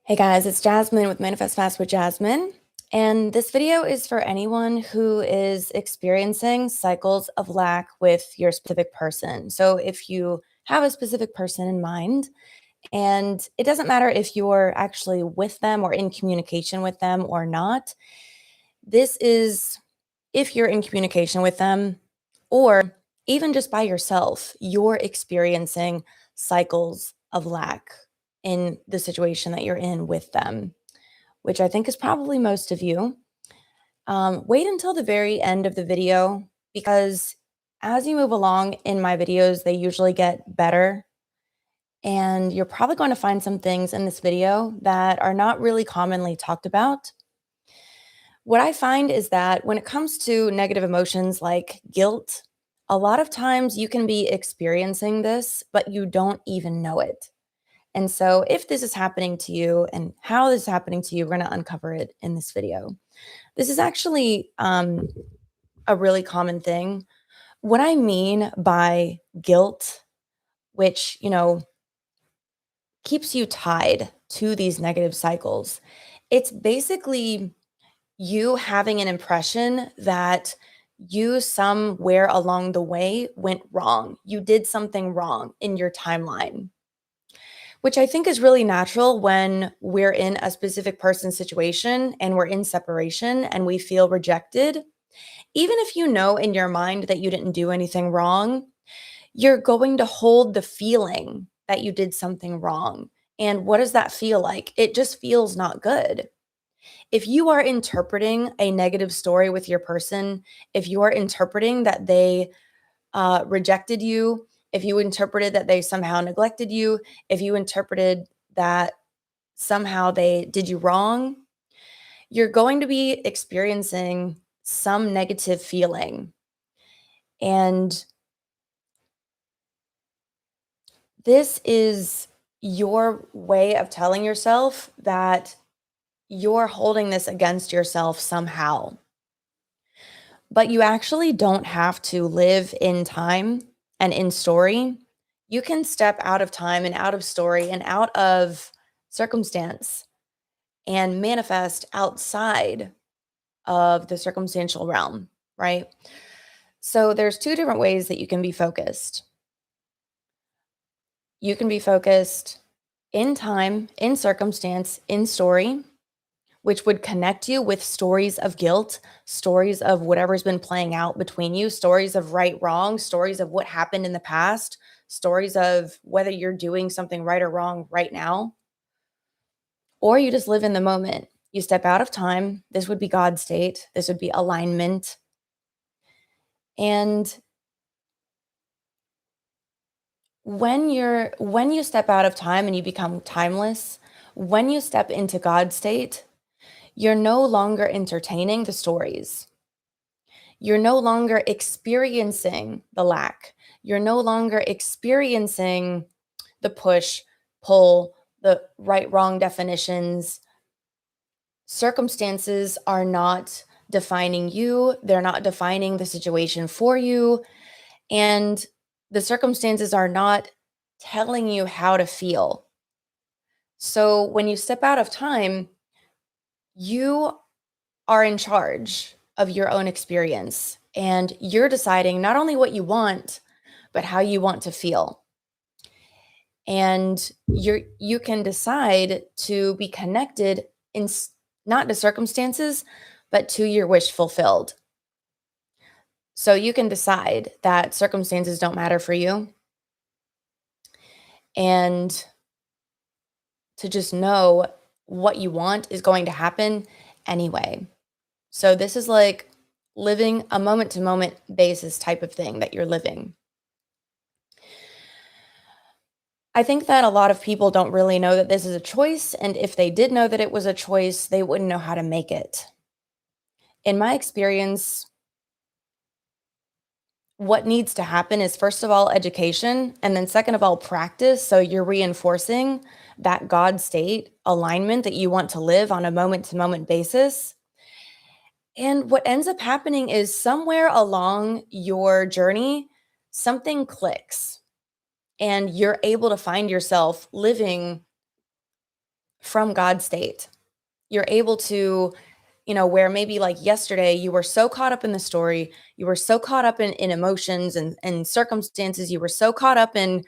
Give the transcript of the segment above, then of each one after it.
Hey guys, it's Jasmine with Manifest Fast with Jasmine. And this video is for anyone who is experiencing cycles of lack with your specific person. So if you have a specific person in mind, and it doesn't matter if you're actually with them or in communication with them or not, this is if you're in communication with them or even just by yourself, you're experiencing cycles of lack in the situation that you're in with them, which I think is probably most of you. Wait until the very end of the video because as you move along in my videos, they usually get better. And you're probably going to find some things in this video that are not really commonly talked about. What I find is that when it comes to negative emotions like guilt, a lot of times you can be experiencing this, but you don't even know it. And so, if this is happening to you and how this is happening to you, we're going to uncover it in this video. This is actually a really common thing. What I mean by guilt, which, keeps you tied to these negative cycles, it's basically you having an impression that you somewhere along the way went wrong. You did something wrong in your timeline, which I think is really natural when we're in a specific person's situation and we're in separation and we feel rejected. Even if you know in your mind that you didn't do anything wrong, you're going to hold the feeling that you did something wrong. And what does that feel like? It just feels not good. If you are interpreting a negative story with your person, if you are interpreting that they rejected you, if you interpreted that they somehow neglected you, if you interpreted that somehow they did you wrong, you're going to be experiencing some negative feeling. And this is your way of telling yourself that you're holding this against yourself somehow. But you actually don't have to live in time and in story. You can step out of time and out of story and out of circumstance and manifest outside of the circumstantial realm, right? So there's two different ways that you can be focused. You can be focused in time, in circumstance, in story, which would connect you with stories of guilt, stories of whatever's been playing out between you, stories of right, wrong, stories of what happened in the past, stories of whether you're doing something right or wrong right now, or you just live in the moment. You step out of time. This would be God state. This would be alignment. And when you step out of time and you become timeless, when you step into God state, you're no longer entertaining the stories. You're no longer experiencing the lack. You're no longer experiencing the push, pull, the right, wrong definitions. Circumstances are not defining you, they're not defining the situation for you. And the circumstances are not telling you how to feel. So when you step out of time, you are in charge of your own experience and you're deciding not only what you want, but how you want to feel. And you can decide to be connected in not to circumstances, but to your wish fulfilled. So you can decide that circumstances don't matter for you and to just know what you want is going to happen anyway. So this is like living a moment to moment basis type of thing that you're living. I think that a lot of people don't really know that this is a choice. And if they did know that it was a choice, they wouldn't know how to make it. In my experience, what needs to happen is first of all, education, and then second of all, practice. So you're reinforcing that God state alignment that you want to live on a moment to moment basis. And what ends up happening is somewhere along your journey, something clicks and you're able to find yourself living from God's state. You're able to, where maybe like yesterday you were so caught up in the story, you were so caught up in emotions and circumstances, you were so caught up in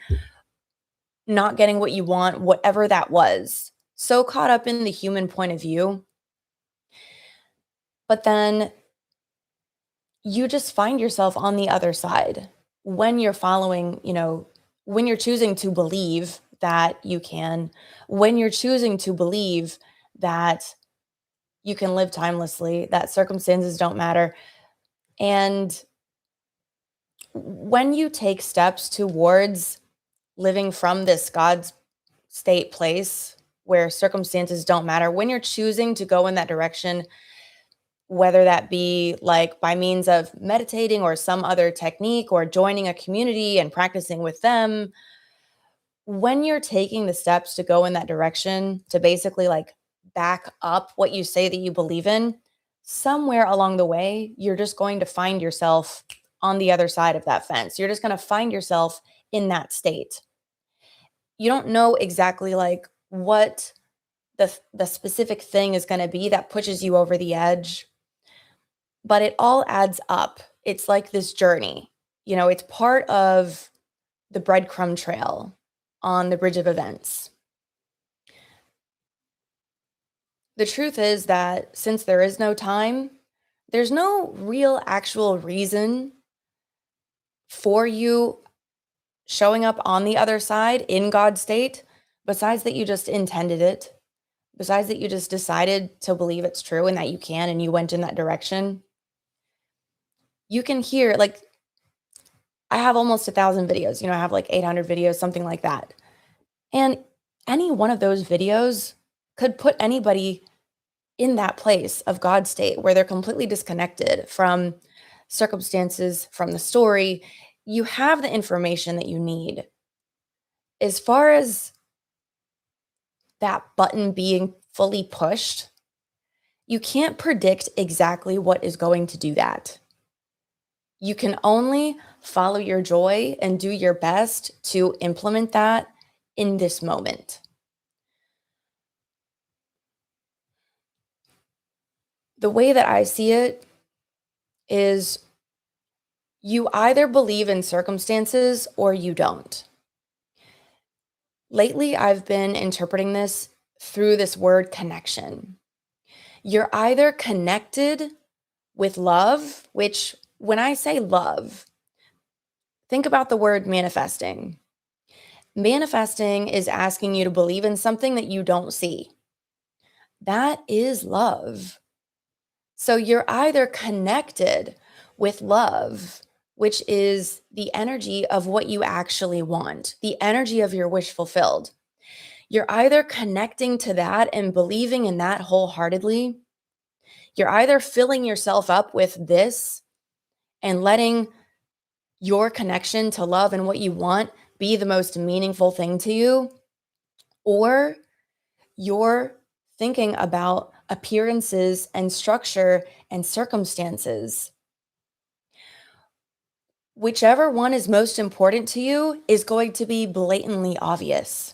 not getting what you want, whatever that was, so caught up in the human point of view. But then you just find yourself on the other side when you're following, when you're choosing to believe that you can, when you're choosing to believe that you can live timelessly, that circumstances don't matter. And when you take steps towards living from this God's state place where circumstances don't matter, when you're choosing to go in that direction, whether that be like by means of meditating or some other technique or joining a community and practicing with them, when you're taking the steps to go in that direction to basically like back up what you say that you believe in, somewhere along the way, you're just going to find yourself on the other side of that fence. You're just going to find yourself in that state. You don't know exactly like what the specific thing is going to be that pushes you over the edge, but it all adds up. It's like this journey. It's part of the breadcrumb trail on the bridge of events. The truth is that since there is no time, there's no real actual reason for you showing up on the other side in God's state, besides that you just intended it, besides that you just decided to believe it's true and that you can and you went in that direction. You can hear, like, I have almost 1,000 videos, I have like 800 videos, something like that. And any one of those videos could put anybody in that place of God's state where they're completely disconnected from circumstances, from the story. You have the information that you need. As far as that button being fully pushed, you can't predict exactly what is going to do that. You can only follow your joy and do your best to implement that in this moment. The way that I see it is you either believe in circumstances or you don't. Lately, I've been interpreting this through this word connection. You're either connected with love, which when I say love, think about the word manifesting. Manifesting is asking you to believe in something that you don't see. That is love. So you're either connected with love, which is the energy of what you actually want, the energy of your wish fulfilled. You're either connecting to that and believing in that wholeheartedly. You're either filling yourself up with this and letting your connection to love and what you want be the most meaningful thing to you, or you're thinking about appearances and structure and circumstances. Whichever one is most important to you is going to be blatantly obvious.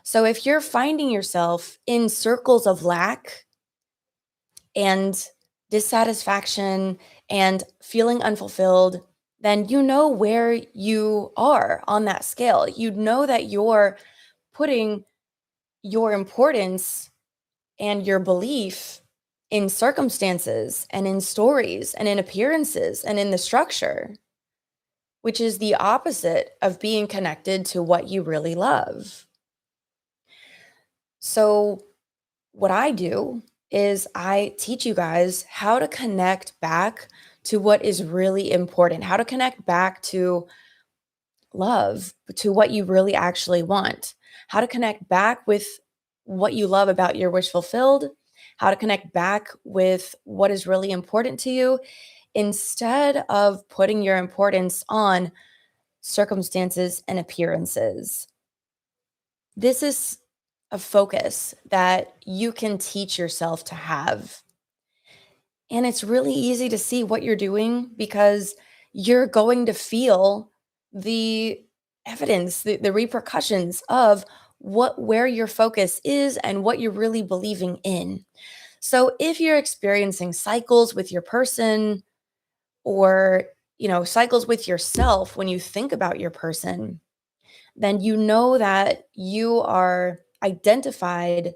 So if you're finding yourself in circles of lack and dissatisfaction and feeling unfulfilled, then you know where you are on that scale. You know that you're putting your importance and your belief in circumstances and in stories and in appearances and in the structure, which is the opposite of being connected to what you really love. So, what I do is I teach you guys how to connect back to what is really important, how to connect back to love, to what you really actually want, how to connect back with what you love about your wish fulfilled, how to connect back with what is really important to you instead of putting your importance on circumstances and appearances. This is a focus that you can teach yourself to have. And it's really easy to see what you're doing because you're going to feel the evidence, the repercussions of where your focus is and what you're really believing in. So if you're experiencing cycles with your person or, cycles with yourself when you think about your person, then you know that you are identified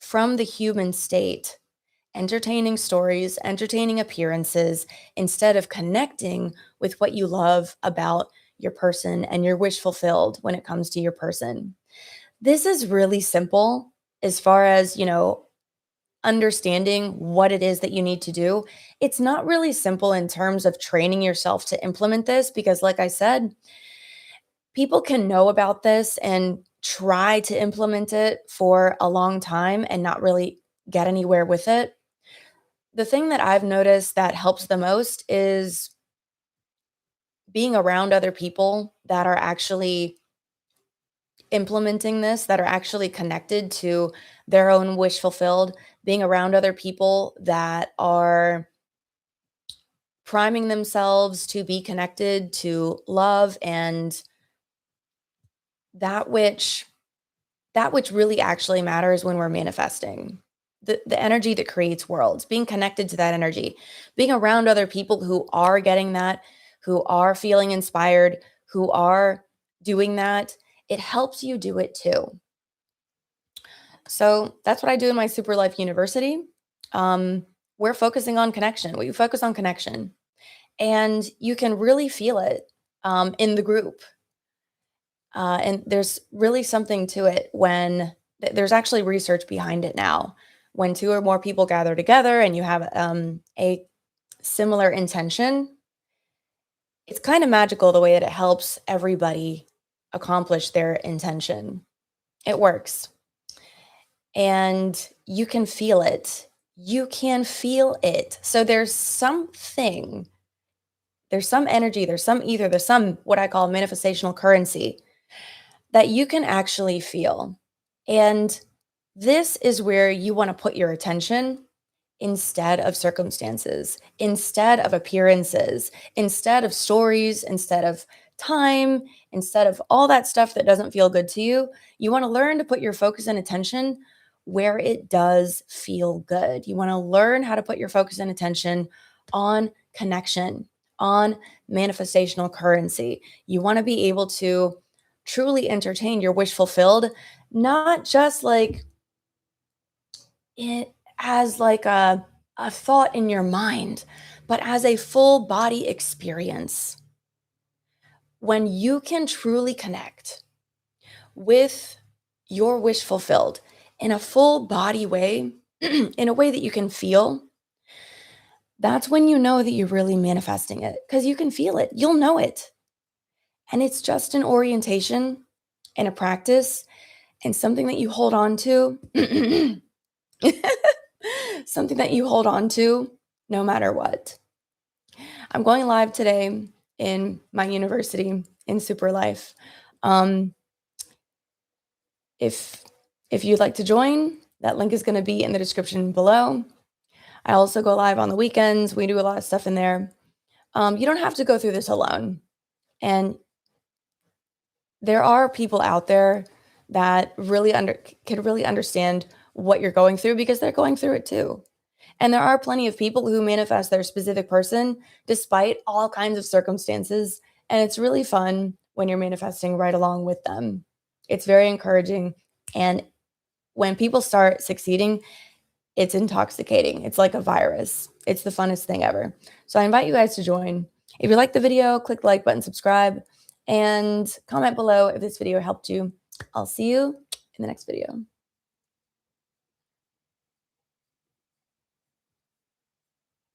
from the human state, entertaining stories, entertaining appearances, instead of connecting with what you love about your person and your wish fulfilled when it comes to your person. This is really simple as far as, understanding what it is that you need to do. It's not really simple in terms of training yourself to implement this because, like I said, people can know about this and try to implement it for a long time and not really get anywhere with it. The thing that I've noticed that helps the most is being around other people that are actually implementing this, that are actually connected to their own wish fulfilled, being around other people that are priming themselves to be connected to love and that which really actually matters when we're manifesting. The energy that creates worlds, being connected to that energy, being around other people who are getting that, who are feeling inspired, who are doing that, it helps you do it too. So that's what I do in my SuperLife University. We're focusing on connection. We focus on connection, and you can really feel it in the group. And there's really something to it when there's actually research behind it now. When two or more people gather together and you have a similar intention, it's kind of magical the way that it helps everybody accomplish their intention. It works. And you can feel it. You can feel it. So there's something, there's some energy, there's some ether, there's some what I call manifestational currency that you can actually feel. And this is where you want to put your attention instead of circumstances, instead of appearances, instead of stories, instead of time, instead of all that stuff that doesn't feel good to you. You want to learn to put your focus and attention where it does feel good. You want to learn how to put your focus and attention on connection, on manifestational currency. You want to be able to truly entertain your wish fulfilled, not just like it as like a thought in your mind, but as a full body experience. When you can truly connect with your wish fulfilled in a full body way, in a way that you can feel, that's when you know that you're really manifesting it because you can feel it. You'll know it. And it's just an orientation and a practice and something that you hold on to. Something that you hold on to no matter what. I'm going live today in my university in SuperLife. Um, if you'd like to join, that link is going to be in the description below. I also go live on the weekends. We do a lot of stuff in there. You don't have to go through this alone. And there are people out there that really can really understand what you're going through because they're going through it too. And there are plenty of people who manifest their specific person despite all kinds of circumstances. And it's really fun when you're manifesting right along with them. It's very encouraging. And when people start succeeding, it's intoxicating. It's like a virus. It's the funnest thing ever. So I invite you guys to join. If you like the video, click the like button, subscribe, and comment below if this video helped you. I'll see you in the next video.